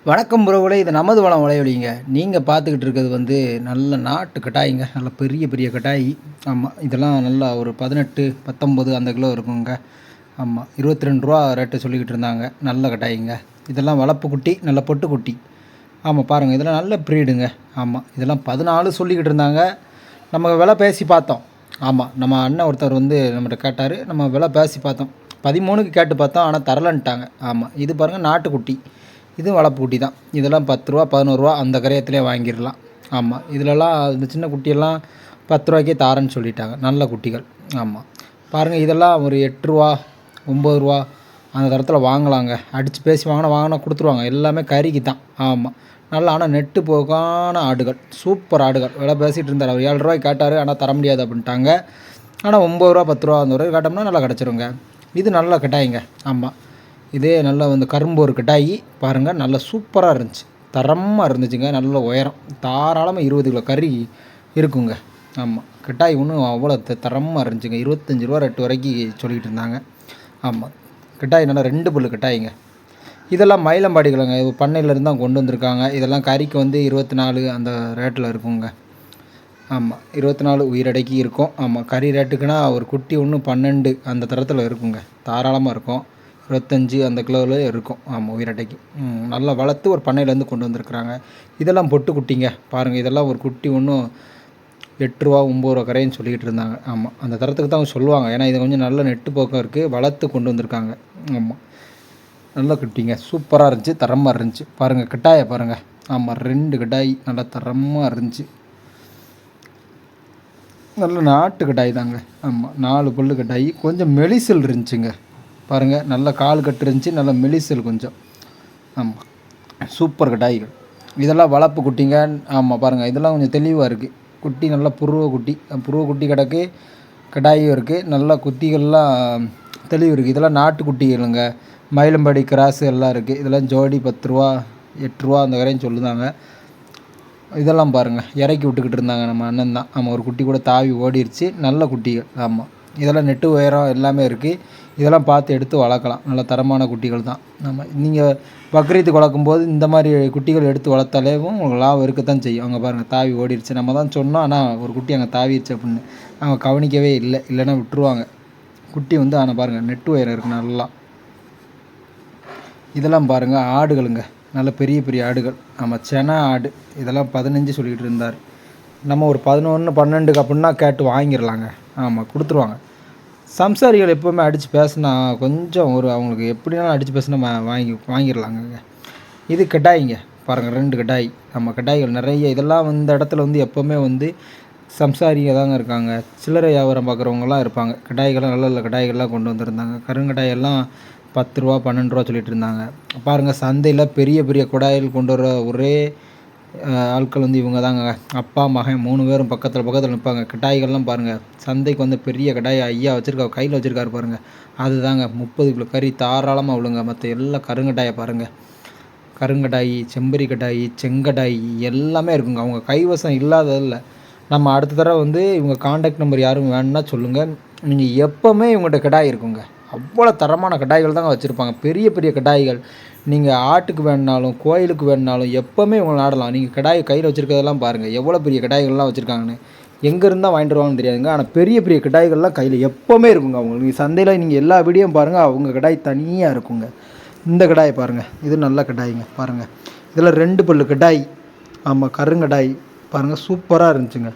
வணக்கம் உறவுகளே! இது நமது வளம் வலையொலிங்க. நீங்க பார்த்துக்கிட்டு இருக்கிறது நல்ல நாட்டு கட்டாயிங்க. நல்ல பெரிய பெரிய கட்டாயி. ஆமா. இதெல்லாம் நல்லா ஒரு 18, 19 அந்த கிலோ இருக்குங்க. ஆமா. ரூ. 22 ரேட்டு சொல்லிக்கிட்டு இருந்தாங்க. நல்ல கட்டாயிங்க. இதெல்லாம் வளர்ப்பு குட்டி, நல்ல பொட்டு குட்டி. ஆமா பாருங்க. இதெல்லாம் நல்ல ப்ரீடுங்க. ஆமா. இதெல்லாம் 14 சொல்லிக்கிட்டு இருந்தாங்க. நம்ம விலை பேசி பார்த்தோம். ஆமா. நம்ம அண்ணன் ஒருத்தர் நம்மட்ட கேட்டாரு. நம்ம விலை பேசி பார்த்தோம். 13க்கு கேட்டு பார்த்தோம். ஆனா தரலன்ட்டாங்க. ஆமா. இது பாருங்க நாட்டுக்குட்டி. இதுவும் வளர்ப்பு குட்டி தான். இதெல்லாம் ரூ. 10, 11 அந்த கரையத்திலே வாங்கிடலாம். ஆமாம். இதிலலாம் இந்த சின்ன குட்டியெல்லாம் ரூ. 10க்கே தாரேன்னு சொல்லிட்டாங்க. நல்ல குட்டிகள். ஆமாம். பாருங்கள், இதெல்லாம் ஒரு ரூ. 8, ரூ. 9 அந்த தரத்தில் வாங்கலாங்க. அடித்து பேசி வாங்கினா கொடுத்துருவாங்க. எல்லாமே கறிக்கு தான். ஆமாம். நல்லா ஆனால் நெட்டு போக்கான ஆடுகள், சூப்பர் ஆடுகள். விலை பேசிகிட்டு இருந்தார். அவர் 7 ரூபாய்க்கு கேட்டார். ஆனால் தர முடியாது அப்படின்ட்டாங்க. ஆனால் 9 10 அந்த ரூபாய் கேட்டோம்னா நல்லா கிடச்சிருங்க. இது நல்லா கட்டாயிங்க. ஆமாம். இதே நல்லா கரும்பு ஒரு கட்டாயி பாருங்கள். நல்லா சூப்பராக இருந்துச்சு. தரமாக இருந்துச்சுங்க. நல்ல உயரம். தாராளமாக 20 கிலோ கறி இருக்குங்க. ஆமாம். கட்டாயி ஒன்றும் அவ்வளோ தரமாக இருந்துச்சுங்க. ரூ. 25 ரேட்டு வரைக்கும் சொல்லிக்கிட்டு இருந்தாங்க. ஆமாம். கட்டாயி நல்லா 2 பல்லு கட்டாயிங்க. இதெல்லாம் மயிலம்பாடிகளுங்க. பண்ணையிலேருந்து தான் கொண்டு வந்திருக்காங்க. இதெல்லாம் கறிக்கு 24 அந்த ரேட்டில் இருக்குங்க. ஆமாம். 24 உயிரடைக்கி இருக்கும். ஆமாம். கறி ரேட்டுக்குன்னா ஒரு குட்டி 12 அந்த தரத்தில் இருக்குங்க. தாராளமாக இருக்கும். 25 அந்த கிலோவில் இருக்கும். ஆமாம். உயிரட்டைக்கு நல்லா வளர்த்து ஒரு பண்ணையிலேருந்து கொண்டு வந்திருக்குறாங்க. இதெல்லாம் பொட்டு குட்டிங்க. பாருங்கள், இதெல்லாம் ஒரு குட்டி ஒன்றும் ரூ. 8 9 கரைன்னு சொல்லிக்கிட்டு இருந்தாங்க. ஆமாம். அந்த தரத்துக்கு தான் அவங்க சொல்லுவாங்க. ஏன்னா இது கொஞ்சம் நல்ல நெட்டு போக்கம் இருக்குது. வளர்த்து கொண்டு வந்திருக்காங்க. ஆமாம். நல்லா குட்டிங்க. சூப்பராக இருந்துச்சு. தரமாக இருந்துச்சு. பாருங்கள் கட்டாயை பாருங்கள். ஆமாம். 2 கட்டாய் நல்லா தரமாக இருந்துச்சு. நல்ல நாட்டு கட்டாய் தாங்க. ஆமாம். 4 பல்லு கட்டாயி. கொஞ்சம் மெலிசல் இருந்துச்சுங்க. பாருங்கள், நல்ல கால் கட்டு இருந்துச்சு. நல்ல மெலிசல் கொஞ்சம். ஆமாம். சூப்பர் கட்டாய்கள். இதெல்லாம் வளர்ப்பு குட்டிங்க. ஆமாம். பாருங்கள், இதெல்லாம் கொஞ்சம் தெளிவாக இருக்குது. குட்டி நல்லா புருவ குட்டி கிடக்கு. கடாயும் இருக்குது. நல்லா குட்டிகள்லாம் தெளிவு இருக்குது. இதெல்லாம் நாட்டு குட்டிகளுங்க. மயிலம்பாடி கிராஸு எல்லாம் இருக்குது. இதெல்லாம் ஜோடி ரூ. 10 8 அந்த வரையும் சொல்லுதாங்க. இதெல்லாம் பாருங்கள், இறக்கி விட்டுக்கிட்டு இருந்தாங்க நம்ம அண்ணன் தான். ஆமாம். ஒரு குட்டி கூட தாவி ஓடிடுச்சு. நல்ல குட்டிகள். ஆமாம். இதெல்லாம் நெட்டு உயரம் எல்லாமே இருக்குது. இதெல்லாம் பார்த்து எடுத்து வளர்க்கலாம். நல்ல தரமான குட்டிகள் தான். நம்ம நீங்கள் பக்ரீத்துக்கு வளர்க்கும்போது இந்த மாதிரி குட்டிகள் எடுத்து வளர்த்தாலேவும் உங்களுக்கு லாபம் இருக்கத்தான் செய்யும். அவங்க பாருங்கள், தாவி ஓடிடுச்சு. நம்ம தான் சொன்னோம், ஆனால் ஒரு குட்டி அங்கே தாவிடுச்சு அப்படின்னு அவங்க கவனிக்கவே இல்லை. இல்லைன்னா விட்டுருவாங்க. குட்டி ஆனால் பாருங்கள், நெட்டு உயரம் இருக்குது நல்லா. இதெல்லாம் பாருங்கள், ஆடுகளுங்க. நல்ல பெரிய பெரிய ஆடுகள். நம்ம சென ஆடு. இதெல்லாம் 15 சொல்லிகிட்டு இருந்தார். நம்ம ஒரு 11 12க்கு அப்படின்னா கேட்டு வாங்கிடலாங்க. ஆமாம், கொடுத்துருவாங்க. சம்சாரிகள் எப்போவுமே அடித்து பேசினா கொஞ்சம் அவங்களுக்கு எப்படினாலும் அடித்து பேசினா வாங்கிடலாங்க. இது கட்டாயிங்க. பாருங்கள், 2 கட்டாய். நம்ம கட்டாய்கள் நிறைய. இதெல்லாம் இந்த இடத்துல எப்போவுமே சம்சாரிங்க தாங்க இருக்காங்க. சில்லறை வியாபாரம் பார்க்குறவங்களாம் இருப்பாங்க. கட்டாய்கள்லாம் நல்ல நல்ல கட்டாய்கள்லாம் கொண்டு வந்திருந்தாங்க. கருங்கட்டாயெல்லாம் ரூ. 10 12 சொல்லிகிட்டு இருந்தாங்க. பாருங்கள், சந்தையில் பெரிய பெரிய குடாயில் கொண்டு வர ஒரே ஆட்கள் இவங்க தாங்க. அப்பா மகன் 3 பேரும் பக்கத்தில் நிற்பாங்க. கட்டாய்கள்லாம் பாருங்கள். சந்தைக்கு பெரிய கடாய் ஐயா கையில் வச்சுருக்காரு பாருங்கள். அது தாங்க 30 கிலோ கறி தாராளமாக விழுங்க. மற்ற எல்லாம் கருங்கட்டாயை பாருங்கள். கருங்கட்டாய், செம்பரி கட்டாய், செங்கட்டாய் எல்லாமே இருக்குங்க. அவங்க கைவசம் இல்லாததில்லை. நம்ம அடுத்த தடவை இவங்க காண்டாக்ட் நம்பர் யாரும் வேணும்னா சொல்லுங்கள். நீங்கள் எப்போவுமே இவங்கள்ட்ட கடாய் இருக்குங்க. அவ்வளோ தரமான கடாய்கள் தாங்க வச்சுருப்பாங்க. பெரிய பெரிய கடாய்கள். நீங்கள் ஆட்டுக்கு வேணுனாலும் கோயிலுக்கு வேணுனாலும் எப்போவுமே இவங்களை நாடலாம். நீங்கள் கடாய் கையில் வச்சுருக்கிறதெல்லாம் பாருங்கள், எவ்வளோ பெரிய கடாய்கள்லாம் வச்சுருக்காங்கன்னு. எங்கேருந்து தான் வாங்கிட்டு வருவாங்கன்னு தெரியாதுங்க. ஆனால் பெரிய பெரிய கடாய்கள்லாம் கையில் எப்போவுமே இருக்குங்க. அவங்களுக்கு நீங்கள் சந்தையில் நீங்கள் எல்லா வீடியோவும் பாருங்கள், அவங்க கடாய் தனியாக இருக்குங்க. இந்த கடாயை பாருங்கள், இது நல்ல கடாய்ங்க. பாருங்கள், இதில் 2 பல்லு கடாய். ஆமாம், கருங்கடாய் பாருங்கள், சூப்பராக இருந்துச்சுங்க.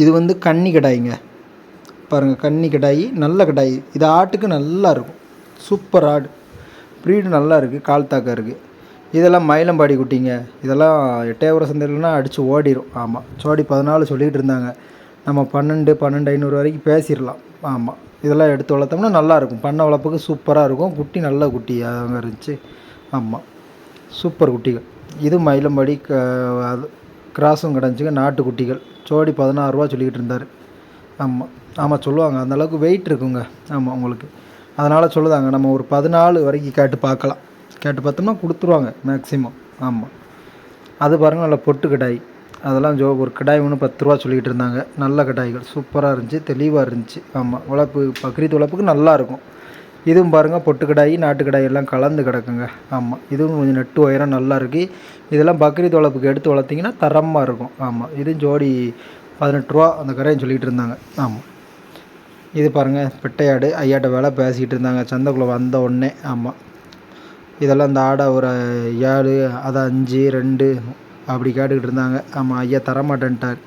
இது கன்னி கடாய்ங்க. பாருங்கள், கன்னி கடாய், நல்ல கடாய். இது ஆட்டுக்கு நல்லா இருக்கும். சூப்பர் ஆடு. ப்ரீடு நல்லா இருக்குது. கால் தாக்கம் இருக்குது. இதெல்லாம் மயிலம்பாடி குட்டிங்க. இதெல்லாம் எட்டயபுரம் சந்தையிலனா அடித்து ஓடிடும். ஆமாம். ஜோடி 14 சொல்லிகிட்டு இருந்தாங்க. நம்ம 12 500 வரைக்கும் பேசிடலாம். ஆமாம். இதெல்லாம் எடுத்து வளர்த்தோம்னா நல்லாயிருக்கும். பண்ணை வளர்ப்புக்கு சூப்பராக இருக்கும். குட்டி நல்ல குட்டியாக இருந்துச்சு. ஆமாம், சூப்பர் குட்டிகள். இது மயிலம்பாடி அது கிராஸும் கிடந்துச்சுங்க. நாட்டு குட்டிகள். ஜோடி 16 சொல்லிக்கிட்டு இருந்தார். ஆமாம். ஆமாம், சொல்லுவாங்க. அந்தளவுக்கு வெயிட் இருக்குங்க. ஆமாம், உங்களுக்கு அதனால் சொல்லுதாங்க. நம்ம ஒரு 14 வரைக்கும் கேட்டு பார்க்கலாம். கேட்டு பார்த்தோம்னா கொடுத்துருவாங்க மேக்ஸிமம். ஆமாம். அது பாருங்கள், நல்ல பொட்டு கடாய். அதெல்லாம் ஒரு கடாய் ஒன்று ரூ. 10 சொல்லிக்கிட்டு இருந்தாங்க. நல்ல கடாய்கள். சூப்பராக இருந்துச்சு. தெளிவாக இருந்துச்சு. ஆமாம், பக்ரீத் வளர்ப்புக்கு நல்லாயிருக்கும். இதுவும் பாருங்கள் பொட்டுக்கடாயி நாட்டுக்கடாய் எல்லாம் கலந்து கிடக்குங்க. ஆமாம், இதுவும் கொஞ்சம் நெட்டு உயரம் நல்லா இருக்குது. இதெல்லாம் பக்ரீத் வளர்ப்புக்கு எடுத்து வளர்த்திங்கன்னா தரமாக இருக்கும். ஆமாம், இதுவும் ஜோடி 18 ரூபா அந்த கரையும் சொல்லிகிட்டு இருந்தாங்க. ஆமாம், இது பாருங்கள் பெட்டையாடு. ஐயாட்ட வேலை பேசிக்கிட்டு இருந்தாங்க சந்தைக்குள்ளே வந்த உடனே. ஆமாம், இதெல்லாம் இந்த ஆடை ஒரு 7, அதை 5, 2 அப்படி கேட்டுக்கிட்டு இருந்தாங்க. ஆமாம், ஐயா தரமாட்டேன்ட்டார்.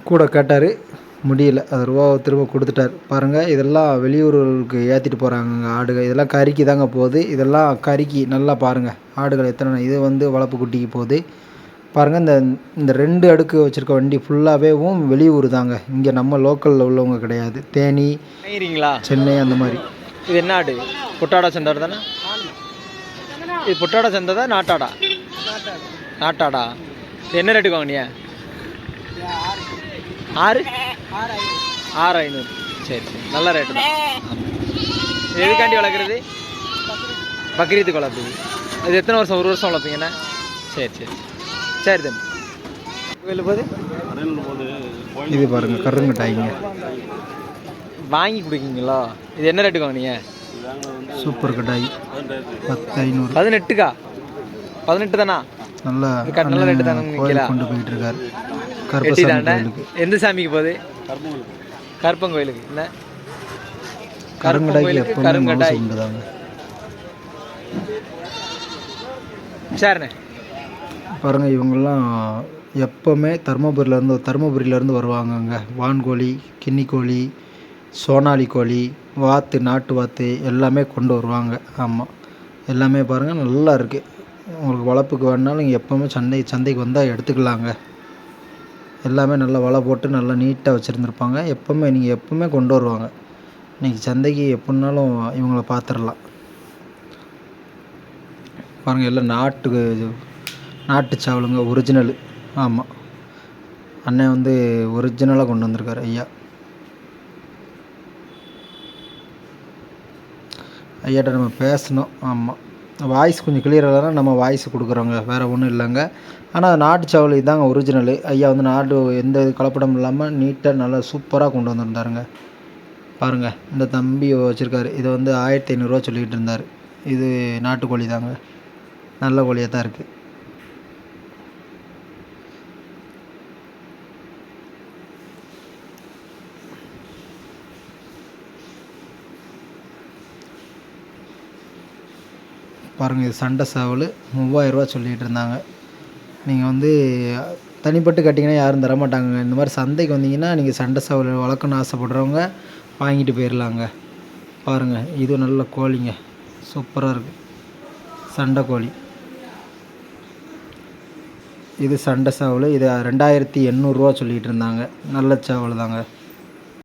கூட கேட்டார், முடியல. அது ரூபா திரும்ப கொடுத்துட்டார். பாருங்கள், இதெல்லாம் வெளியூர்களுக்கு ஏற்றிட்டு போகிறாங்க ஆடுகள். இதெல்லாம் கறிக்கு தாங்க போகுது. இதெல்லாம் கறிக்கு நல்லா பாருங்கள் ஆடுகள் எத்தனை. இது வந்து வளர்ப்பு குட்டிக்கு போகுது பாருங்கள். இந்த 2 அடுக்கு வச்சுருக்க வண்டி ஃபுல்லாகவேவும் வெளியூர் தாங்க. இங்கே நம்ம லோக்கலில் உள்ளவங்க கிடையாது. தேனி, சென்னை அந்த மாதிரி. இது என்ன ஆடு? பொட்டாடா சந்தை தானே இது? பொட்டாடா சந்தை தான். நாட்டாடா? நாட்டாடா. என்ன ரேட்டுக்கு வாங்கினியா? 6,500. சரி சரி, நல்ல ரேட்டு தான். எதுக்காண்டி வளர்க்குறது? பக்ரீத்துக்கு வளர்ப்புது. இது எத்தனை வருஷம்? 1 வருஷம் வளர்ப்பீங்கண்ணா? சரி சரி சரி தம்பி. கோயில் போது இது பாருங்கள் கருங்கட்டாய்ங்க. வாங்கி கொடுக்கீங்களா? இது என்ன ரேட்டுக்கு வாங்கினீங்க? சூப்பர் கட்டாய் 10,500. 18க்கா? 18 தானா? நல்லா நல்ல ரேட்டு தானே. கொண்டு போயிட்டு இருக்காரு. எட்டி தாண்டா. எந்த சாமிக்கு போகுது? கருப்பங்கோயிலுக்கு. என்ன கருங்கடாய்க்கு கருங்கடாய் சரிண்ணே. பாருங்கள், இவங்கெல்லாம் எப்போவுமே தருமபுரியிலேருந்து வருவாங்கங்க. வான்கோழி, கின்னிக்கோழி, சோனாலி கோழி, வாத்து, நாட்டு வாத்து எல்லாமே கொண்டு வருவாங்க. ஆமாம், எல்லாமே பாருங்கள் நல்லா இருக்குது. உங்களுக்கு வளர்ப்புக்கு வேணுனாலும் நீங்கள் எப்போவுமே சந்தைக்கு வந்தால் எடுத்துக்கலாங்க. எல்லாமே நல்லா வலை போட்டு நல்லா நீட்டாக வச்சுருந்துருப்பாங்க. நீங்கள் எப்போவுமே கொண்டு வருவாங்க. இன்றைக்கி சந்தைக்கு எப்படின்னாலும் இவங்கள பார்த்துடலாம். பாருங்கள், எல்லாம் நாட்டு சாவலுங்க, ஒரிஜினலு. ஆமாம், அண்ணன் வந்து ஒரிஜினலாக கொண்டு வந்திருக்காரு ஐயா. ஐயாட்ட நம்ம பேசணும். ஆமாம், வாய்ஸ் கொஞ்சம் கிளியர் இல்லைனா நம்ம வாய்ஸ் கொடுக்குறோங்க, வேறு ஒன்றும் இல்லைங்க. ஆனால் நாட்டு சாவல் இதாங்க ஒரிஜினலு. ஐயா வந்து நாட்டு எந்த கலப்படம் இல்லாமல் நீட்டாக நல்லா சூப்பராக கொண்டு வந்திருந்தாருங்க. பாருங்கள், இந்த தம்பி வச்சுருக்காரு. இதை வந்து 1,500 ரூபா சொல்லிகிட்டு இருந்தார். இது நாட்டுக்கோழி தாங்க, நல்ல கோழியாக தான் இருக்குது. பாருங்கள், இது சண்டை சாவல் 3,000 ரூபா சொல்லிகிட்டு இருந்தாங்க. நீங்கள் வந்து தனிப்பட்டு கட்டிங்கன்னா யாரும் தரமாட்டாங்க. இந்த மாதிரி சந்தைக்கு வந்தீங்கன்னா நீங்கள் சண்டை சாவல் வளர்க்கணும்னு ஆசைப்படுறவங்க வாங்கிட்டு போயிடலாங்க. பாருங்கள், இது நல்ல கோழிங்க, சூப்பராக இருக்குது. சண்டை கோழி. இது சண்டை சாவல். இது 2,800 ரூபா சொல்லிகிட்டு இருந்தாங்க. நல்ல சாவல் தாங்க.